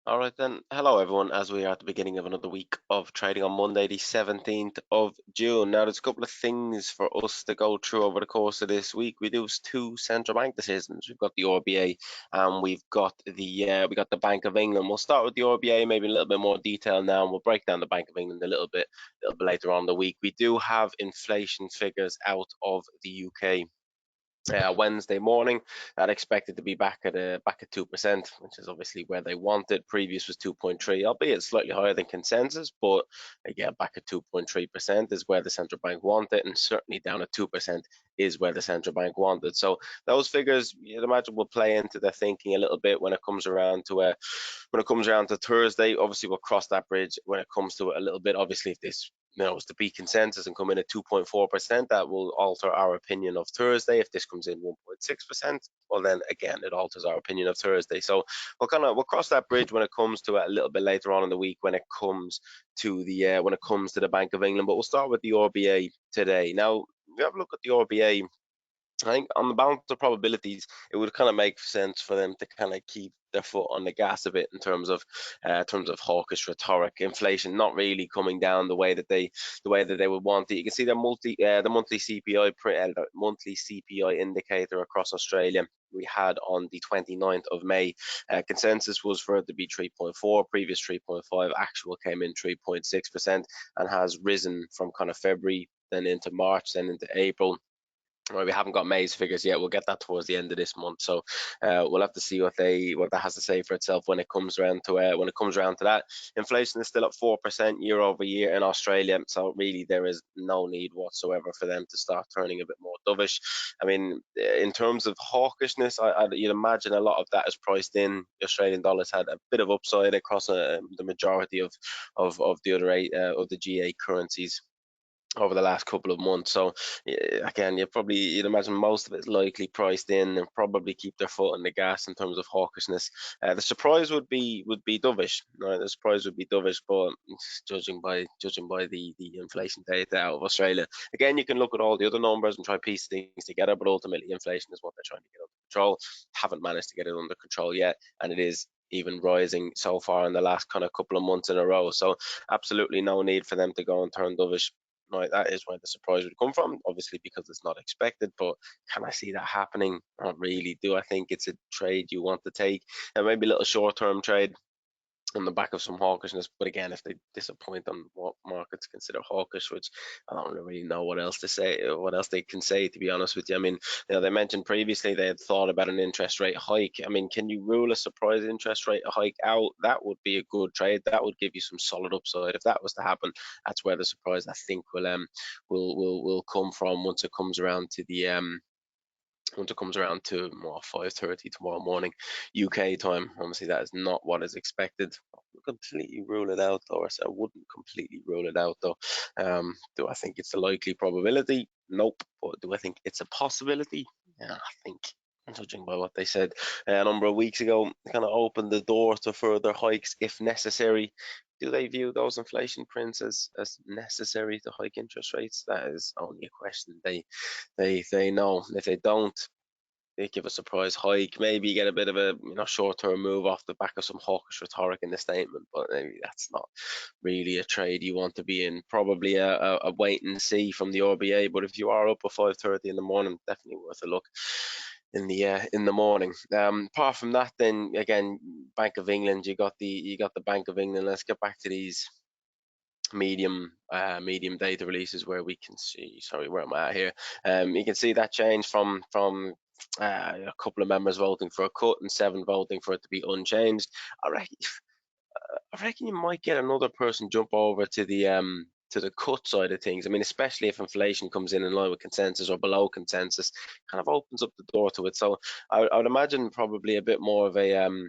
All right then. Hello everyone, as we are at the beginning of another week of trading on Monday, the 17th of June. Now there's a couple of things for us to go through over the course of this week. We do have two central bank decisions. We've got the RBA and we got the Bank of England. We'll start with the RBA, maybe in a little bit more detail now, and we'll break down the Bank of England a little bit later on in the week. We do have inflation figures out of the UK Wednesday morning. That expected to be back at 2%, which is obviously where they want it. Previous was 2.3, albeit slightly higher than consensus, but again, back at 2.3% is where the central bank wanted, and certainly down at 2% is where the central bank wanted. So those figures, you'd imagine, will play into their thinking a little bit when it comes around to Thursday. Obviously, we'll cross that bridge when it comes to it a little bit. Obviously, if this was to beat consensus and come in at 2.4%, that will alter our opinion of Thursday. If this comes in 1.6%, well then again it alters our opinion of Thursday. So we'll cross that bridge when it comes to it a little bit later on in the week when it comes to the Bank of England. But we'll start with the RBA today. Now, if you have a look at the RBA, I think on the balance of probabilities, it would kind of make sense for them to kind of keep their foot on the gas a bit in terms of hawkish rhetoric. Inflation not really coming down the way that they would want it. You can see the monthly CPI indicator across Australia we had on the 29th of May. Consensus was for it to be 3.4, previous 3.5, actual came in 3.6%, and has risen from kind of February, then into March, then into April. Well, we haven't got May's figures yet. We'll get that towards the end of this month. So we'll have to see what that has to say for itself when it comes around to that. Inflation is still at 4% year over year in Australia. So really, there is no need whatsoever for them to start turning a bit more dovish. I mean, in terms of hawkishness, you'd imagine a lot of that is priced in. The Australian dollar's had a bit of upside across the majority of the other of the GA currencies over the last couple of months. So again, you'd imagine most of it's likely priced in and probably keep their foot on the gas in terms of hawkishness. The surprise would be dovish. Right? The surprise would be dovish, but judging by the inflation data out of Australia, again, you can look at all the other numbers and try to piece things together, but ultimately inflation is what they're trying to get under control. Haven't managed to get it under control yet, and it is even rising so far in the last kind of couple of months in a row. So absolutely no need for them to go and turn dovish. Right, that is where the surprise would come from, obviously because it's not expected. But can I see that happening? Not really. Do I think it's a trade you want to take? And maybe a little short-term trade on the back of some hawkishness. But again, if they disappoint on what markets consider hawkish, which I don't really know what else to say, what else they can say, to be honest with you. I mean, they mentioned previously they had thought about an interest rate hike. I mean, can you rule a surprise interest rate hike out? That would be a good trade. That would give you some solid upside. If that was to happen, that's where the surprise I think will come from once it comes around to more 5:30 tomorrow morning UK time. Obviously, that is not what is expected. I wouldn't completely rule it out, though. I wouldn't completely rule it out, though. Do I think it's a likely probability? Nope. But do I think it's a possibility? Yeah, I think, judging by what they said a number of weeks ago, kind of opened the door to further hikes if necessary. Do they view those inflation prints as necessary to hike interest rates? That is only a question they know. If they don't, they give a surprise hike, maybe get a bit of a short-term move off the back of some hawkish rhetoric in the statement, but maybe that's not really a trade you want to be in. Probably a wait and see from the RBA, but if you are up at 5:30 in the morning, definitely worth a look in the morning. Apart from that, then again, Bank of England, you got the Bank of England. Let's get back to these medium data releases where we can see, sorry, where am I at here? You can see that change from a couple of members voting for a cut and 7 voting for it to be unchanged. I reckon you might get another person jump over to the cut side of things. I mean, especially if inflation comes in line with consensus or below consensus, kind of opens up the door to it. So I would imagine probably a bit more of a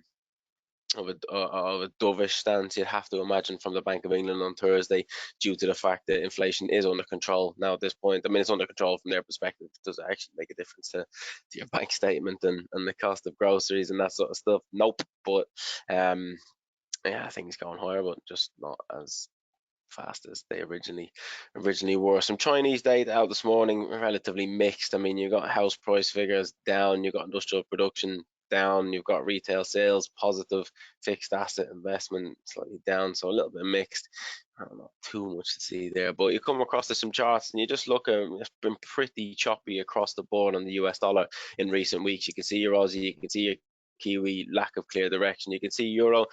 dovish stance, you'd have to imagine, from the Bank of England on Thursday, due to the fact that inflation is under control now at this point. I mean, it's under control from their perspective. Does it actually make a difference to your bank statement and the cost of groceries and that sort of stuff? Nope. But yeah, things going higher, but just not as fast as they originally were. Some Chinese data out this morning, relatively mixed. I mean, you got house price figures down, you got industrial production down. You've got retail sales positive, fixed asset investment slightly down, so a little bit mixed. I don't know, too much to see there, but you come across to some charts and you just look at it's been pretty choppy across the board on the US dollar in recent weeks. You can see your Aussie, you can see your Kiwi, lack of clear direction. You can see Euro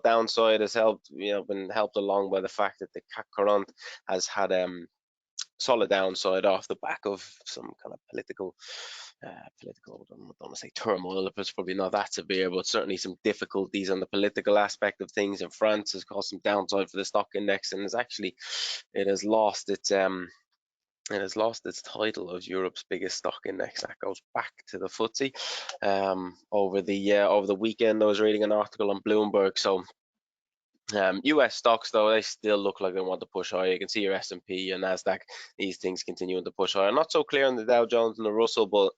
downside has helped, been helped along by the fact that the CAC Current has had solid downside off the back of some kind of political, I don't want to say turmoil, if it's probably not that severe, but certainly some difficulties on the political aspect of things in France has caused some downside for the stock index, and it has lost its title as Europe's biggest stock index. That goes back to the FTSE. Over the weekend, I was reading an article on Bloomberg. So US stocks, though, they still look like they want to push higher. You can see your S&P and Nasdaq; these things continuing to push higher. Not so clear on the Dow Jones and the Russell, but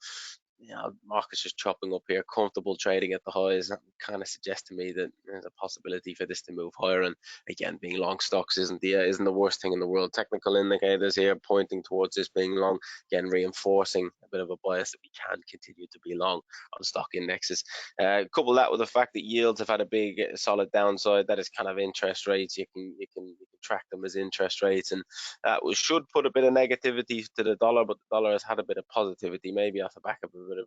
market's just chopping up here, comfortable trading at the highs. That kind of suggests to me that there's a possibility for this to move higher. And again, being long stocks isn't the worst thing in the world. Technical indicators here pointing towards this being long, again reinforcing a bit of a bias that we can continue to be long on stock indexes. Couple that with the fact that yields have had a big solid downside. That is kind of interest rates. You can track them as interest rates, and that should put a bit of negativity to the dollar, but the dollar has had a bit of positivity, maybe off the back of a bit of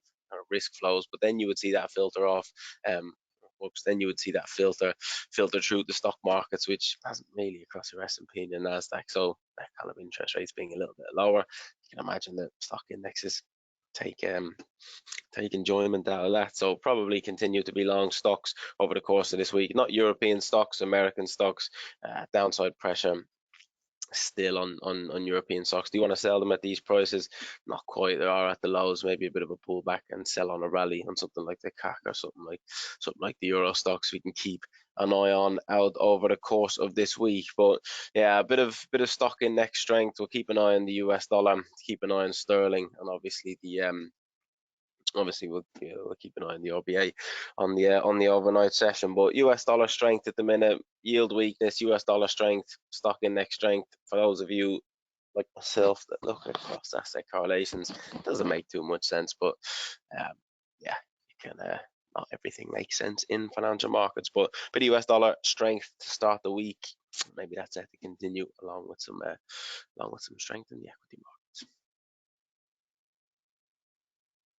risk flows. But then you would see that filter off. Then you would see that filter through the stock markets, which hasn't really across your S&P and the Nasdaq. So that kind of interest rates being a little bit lower, you can imagine that stock indexes take enjoyment out of that. So probably continue to be long stocks over the course of this week. Not European stocks, American stocks. Downside pressure still on European stocks. Do you want to sell them at these prices? Not quite. They are at the lows, maybe a bit of a pullback, and sell on a rally on something like the CAC or something like the Euro stocks. We can keep an eye on out over the course of this week. But yeah, a bit of stock index strength. We'll keep an eye on the US dollar, keep an eye on sterling, and obviously we'll keep an eye on the RBA on the overnight session. But US dollar strength at the minute, yield weakness, US dollar strength, stock index strength. For those of you like myself that look at cross asset correlations, it doesn't make too much sense. But yeah, you can. Not everything makes sense in financial markets, but US dollar strength to start the week. Maybe that's set to continue along with some strength in the equity market.